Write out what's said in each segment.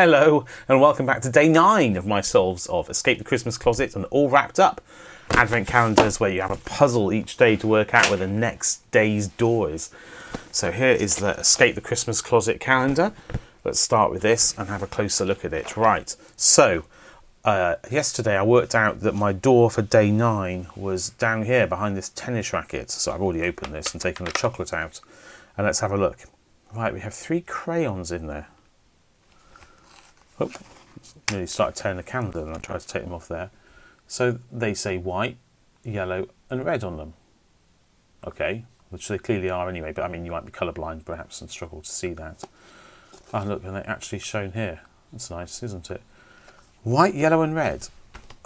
Hello and welcome back to day 9 of my solves of Escape the Christmas Closet and All Wrapped Up advent calendars, where you have a puzzle each day to work out where the next day's door is. So here is the Escape the Christmas Closet calendar. Let's start with this and have a closer look at it. Right, so yesterday I worked out that my door for day 9 was down here behind this tennis racket. So I've already opened this and taken the chocolate out, and let's have a look. Right, we have 3 crayons in there. Oh, nearly started tearing the calendar and I tried to take them off there. So they say white, yellow and red on them. Okay, which they clearly are anyway, but I mean you might be colourblind perhaps and struggle to see that. Oh look, and they're actually shown here. That's nice, isn't it? White, yellow and red.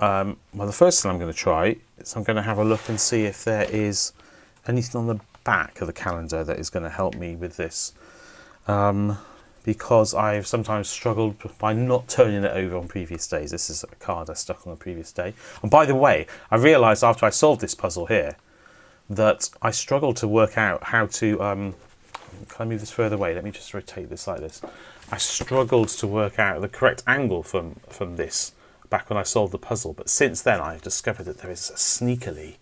Well, the first thing I'm going to try is I'm going to have a look and see if there is anything on the back of the calendar that is going to help me with this. Because I've sometimes struggled by not turning it over on previous days. This is a card I stuck on the previous day. And by the way, I realised after I solved this puzzle here that I struggled to work out how to... can I move this further away? Let me just rotate this like this. I struggled to work out the correct angle from this back when I solved the puzzle. But since then I've discovered that there is sneakily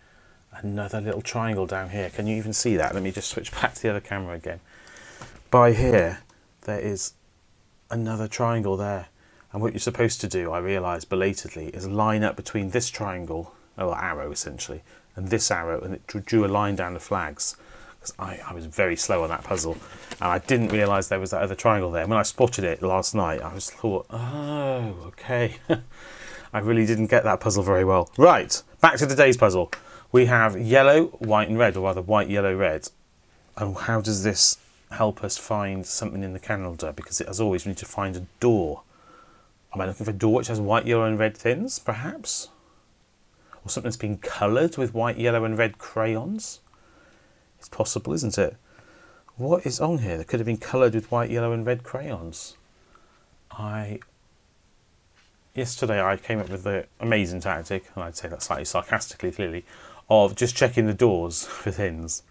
another little triangle down here. Can you even see that? Let me just switch back to the other camera again. By here, there is another triangle there, and what you're supposed to do, I realised belatedly, is line up between this triangle, or arrow essentially, and this arrow, and it drew a line down the flags. Because I was very slow on that puzzle, and I didn't realise there was that other triangle there. When I spotted it last night, I was thought, oh, okay. I really didn't get that puzzle very well. Right, back to today's puzzle. We have yellow, white and red, or rather white, yellow, red. And how does this help us find something in the calendar? Because as always, we need to find a door. Am I looking for a door which has white, yellow and red things, perhaps? Or something that's been coloured with white, yellow and red crayons? It's possible, isn't it? What is on here that could have been coloured with white, yellow and red crayons? Yesterday I came up with the amazing tactic, and I'd say that slightly sarcastically clearly, of just checking the doors for things.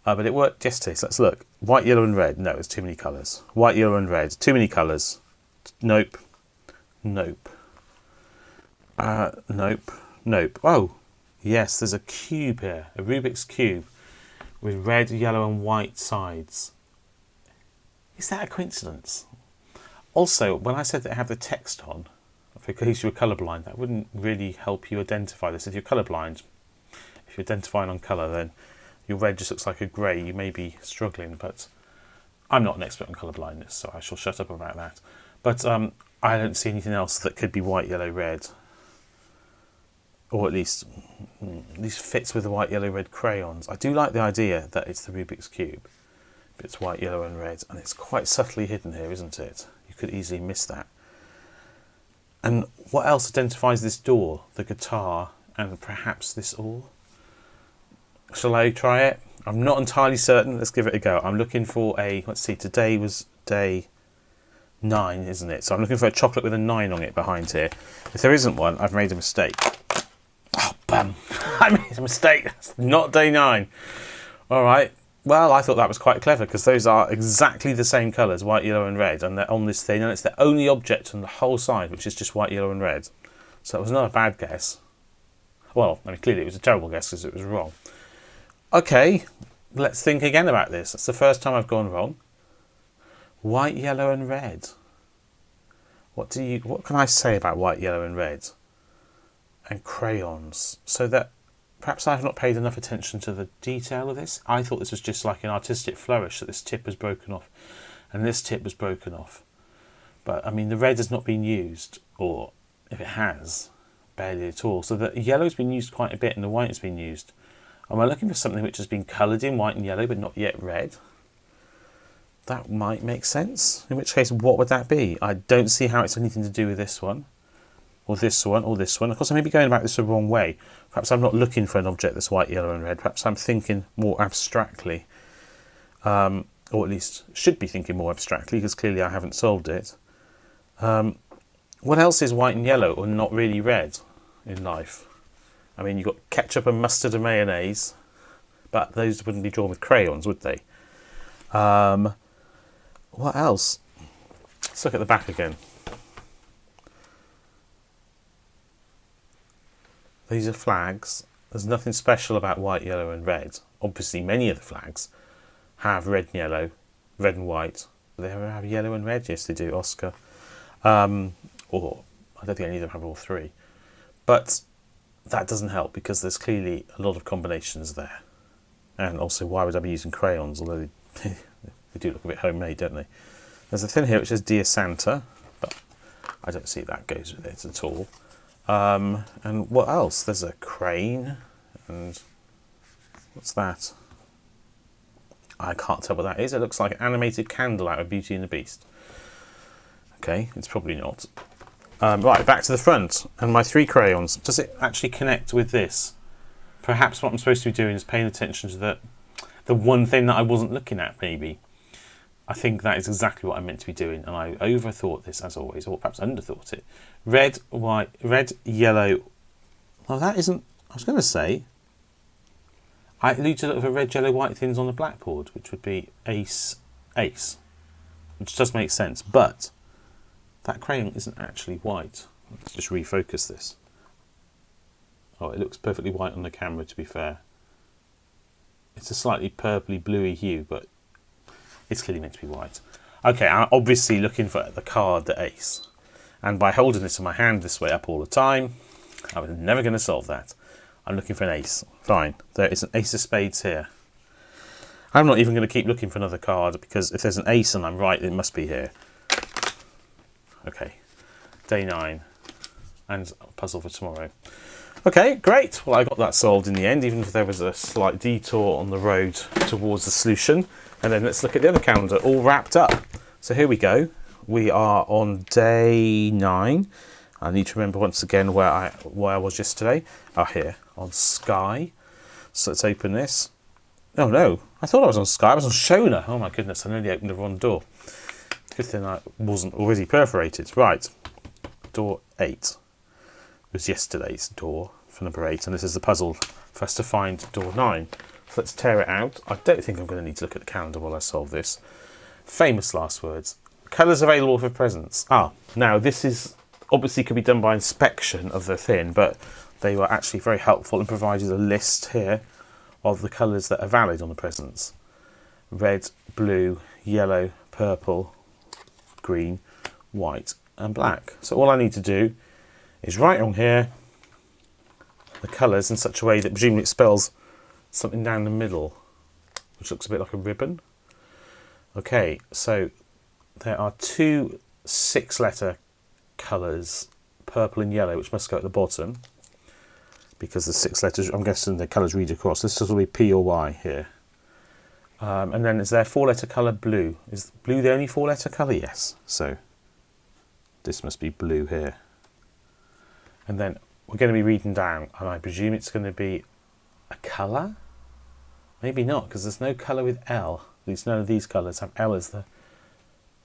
But it worked yesterday, so let's look. White, yellow and red. No, it's too many colours. White, yellow and red. Too many colours. Nope. Nope. Nope. Nope. Oh, yes, there's a cube here. A Rubik's Cube with red, yellow and white sides. Is that a coincidence? Also, when I said that I have the text on, in case you were colourblind, that wouldn't really help you identify this. If you're colourblind, if you're identifying on colour, then your red just looks like a grey. You may be struggling, but I'm not an expert on colour blindness, so I shall shut up about that. But I don't see anything else that could be white, yellow, red. Or at least fits with the white, yellow, red crayons. I do like the idea that it's the Rubik's Cube. But it's white, yellow and red. And it's quite subtly hidden here, isn't it? You could easily miss that. And what else identifies this door? The guitar and perhaps this oar? Shall I try it? I'm not entirely certain. Let's give it a go. I'm looking for a... Let's see, today was day 9, isn't it? So I'm looking for a chocolate with a 9 on it behind here. If there isn't one, I've made a mistake. Oh, bum. I made a mistake. That's not day 9. All right. Well, I thought that was quite clever because those are exactly the same colours, white, yellow and red. And they're on this thing, and it's the only object on the whole side, which is just white, yellow and red. So it was not a bad guess. Well, I mean, clearly it was a terrible guess because it was wrong. Okay, let's think again about this. It's the first time I've gone wrong. White, yellow and red. What can I say about white, yellow and red? And crayons. So that perhaps I've not paid enough attention to the detail of this. I thought this was just like an artistic flourish, that this tip was broken off and this tip was broken off. But I mean, the red has not been used, or if it has, barely at all. So the yellow's been used quite a bit and the white has been used. Am I looking for something which has been coloured in white and yellow but not yet red? That might make sense. In which case, what would that be? I don't see how it's anything to do with this one, or this one, or this one. Of course, I may be going about this the wrong way. Perhaps I'm not looking for an object that's white, yellow and red. Perhaps I'm thinking more abstractly. Or at least should be thinking more abstractly, because clearly I haven't solved it. What else is white and yellow, or not really red in life? I mean, you've got ketchup and mustard and mayonnaise, but those wouldn't be drawn with crayons, would they? What else? Let's look at the back again. These are flags. There's nothing special about white, yellow and red. Obviously many of the flags have red and yellow, red and white. Do they ever have yellow and red? Yes, they do, Oscar. Or I don't think any of them have all three. But that doesn't help because there's clearly a lot of combinations there. And also, why would I be using crayons? Although they do look a bit homemade, don't they? There's a thing here which says Dear Santa, but I don't see that goes with it at all. And what else? There's a crane, and what's that? I can't tell what that is. It looks like an animated candle out of Beauty and the Beast. Okay, it's probably not. Right, back to the front, and my 3 crayons. Does it actually connect with this? Perhaps what I'm supposed to be doing is paying attention to the one thing that I wasn't looking at, maybe. I think that is exactly what I'm meant to be doing, and I overthought this as always, or perhaps underthought it. Red, white, red, yellow. Oh, that isn't. I was going to say. I need to look for red, yellow, white things on the blackboard, which would be ace, ace, which does make sense. But that crayon isn't actually white. Let's just refocus this. Oh, it looks perfectly white on the camera. To be fair, it's a slightly purpley, bluey hue, but it's clearly meant to be white. Okay, I'm obviously looking for the card, the ace. And by holding this in my hand this way up all the time, I was never going to solve that. I'm looking for an ace. Fine. There is an ace of spades here. I'm not even going to keep looking for another card because if there's an ace and I'm right, it must be here. Okay. Day 9. And a puzzle for tomorrow. Okay, great. Well, I got that solved in the end, even if there was a slight detour on the road towards the solution. And then let's look at the other calendar, all wrapped up. So here we go. We are on day 9. I need to remember once again where I was yesterday. Oh, here, on Sky. So let's open this. Oh no, I thought I was on Sky. I was on Shona. Oh my goodness, I nearly opened the wrong door. Good thing I wasn't already perforated. Right, door 8 was yesterday's door for number 8, and this is the puzzle for us to find door 9. So let's tear it out. I don't think I'm going to need to look at the calendar while I solve this. Famous last words. Colours available for presents. Now this is obviously could be done by inspection of the thing, but they were actually very helpful and provided a list here of the colours that are valid on the presents. Red, blue, yellow, purple, green, white and black. So all I need to do is write on here the colours in such a way that presumably it spells something down the middle, which looks a bit like a ribbon. Okay, so there are 2 6-letter colours, purple and yellow, which must go at the bottom because the 6 letters, I'm guessing the colours read across. This will be P or Y here. And then is there 4-letter colour blue? Is blue the only 4-letter colour? Yes. So this must be blue here. And then we're going to be reading down, and I presume it's going to be a colour? Maybe not, because there's no colour with L. At least none of these colours have L as the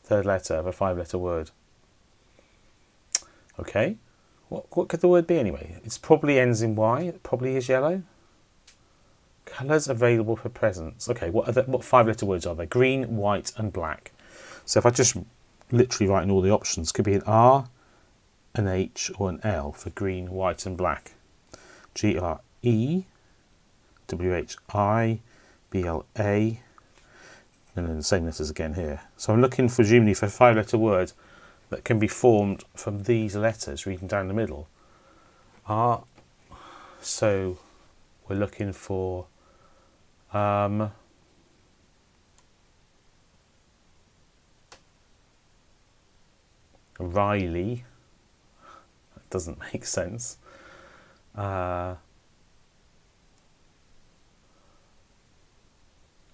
3rd letter of a 5-letter word. Okay, what could the word be anyway? It probably ends in Y. It probably is yellow. Colours available for presents. Okay, what 5-letter words are there? Green, white and black. So if I just literally write in all the options, could be an R, an H or an L for green, white and black. G-R-E, W-H-I, B-L-A, and then the same letters again here. So I'm looking presumably for a 5-letter word that can be formed from these letters, reading down the middle. So we're looking for Riley. That doesn't make sense.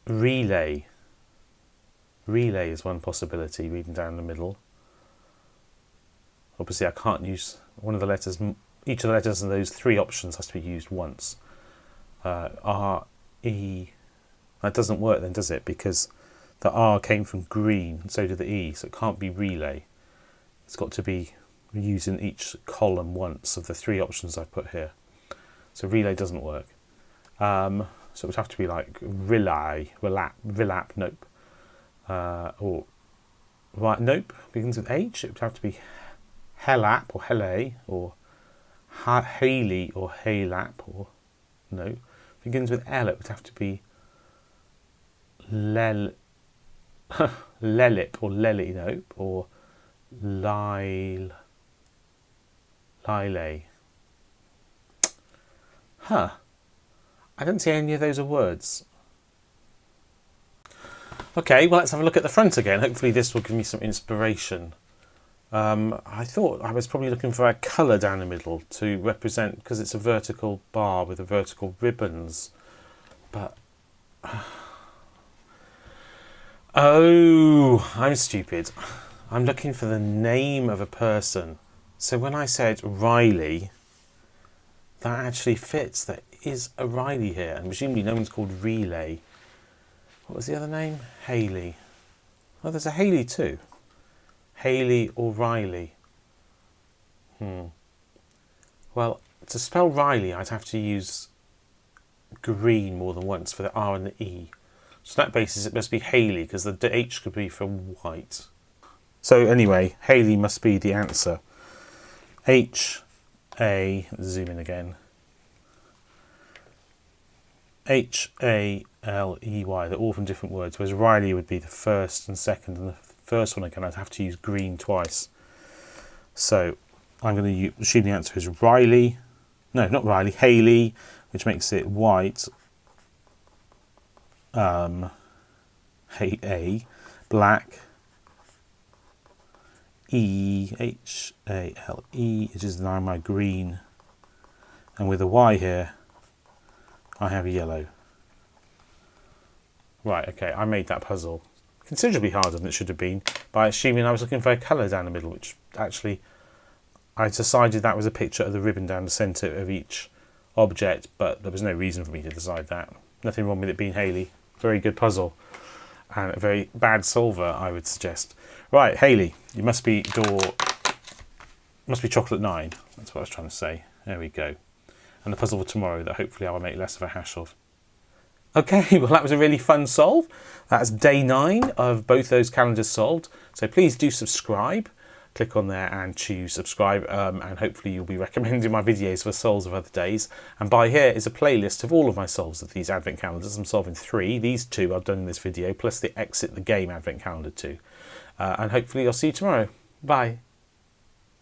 Relay. Relay is one possibility, reading down the middle. Obviously I can't use one of the letters, each of the letters in those 3 options has to be used once. R, E, that doesn't work then, does it? Because the R came from green, and so did the E, so it can't be relay. It's got to be used in each column once of the 3 options I've put here. So relay doesn't work. So it would have to be like relap, nope. Or Right, nope. Begins with H. It would have to be Helap or Hele or Haley or Halap or no. Begins with L. It would have to be Lel Lelip or Lely, nope, or Lyle Lyle. Huh. I don't see any of those are words. Okay, well, let's have a look at the front again. Hopefully this will give me some inspiration. I thought I was probably looking for a colour down the middle to represent, because it's a vertical bar with the vertical ribbons. But... oh, I'm stupid. I'm looking for the name of a person. So when I said Riley, that actually fits. There is a Riley here, and presumably no one's called Relay. What was the other name? Haley. Oh, there's a Haley too. Haley or Riley. Well, to spell Riley, I'd have to use green more than once for the R and the E. So on that basis, it must be Haley, because the H could be for white. So anyway, Haley must be the answer. H-A, zoom in again. H-A-L-E-Y, they're all from different words, whereas Riley would be the first and second, and the first one again I'd have to use green twice. So I'm going to assume the answer is Riley. No, not Riley, Haley, which makes it white. A, black. E, H-A-L-E, which is now my green. And with a Y here, I have yellow. Right, okay, I made that puzzle considerably harder than it should have been by assuming I was looking for a colour down the middle, which actually I decided that was a picture of the ribbon down the centre of each object, but there was no reason for me to decide that. Nothing wrong with it being Haley. Very good puzzle. And a very bad solver, I would suggest. Right, Haley, you must be chocolate 9. That's what I was trying to say. There we go. And the puzzle for tomorrow that hopefully I will make less of a hash of. Okay, well that was a really fun solve. That's day 9 of both those calendars solved. So please do subscribe. Click on there and choose subscribe, and hopefully you'll be recommending my videos for solves of other days. And by here is a playlist of all of my solves of these advent calendars. I'm solving 3. These 2 I've done in this video, plus the exit the game advent calendar 2. And hopefully I'll see you tomorrow. Bye.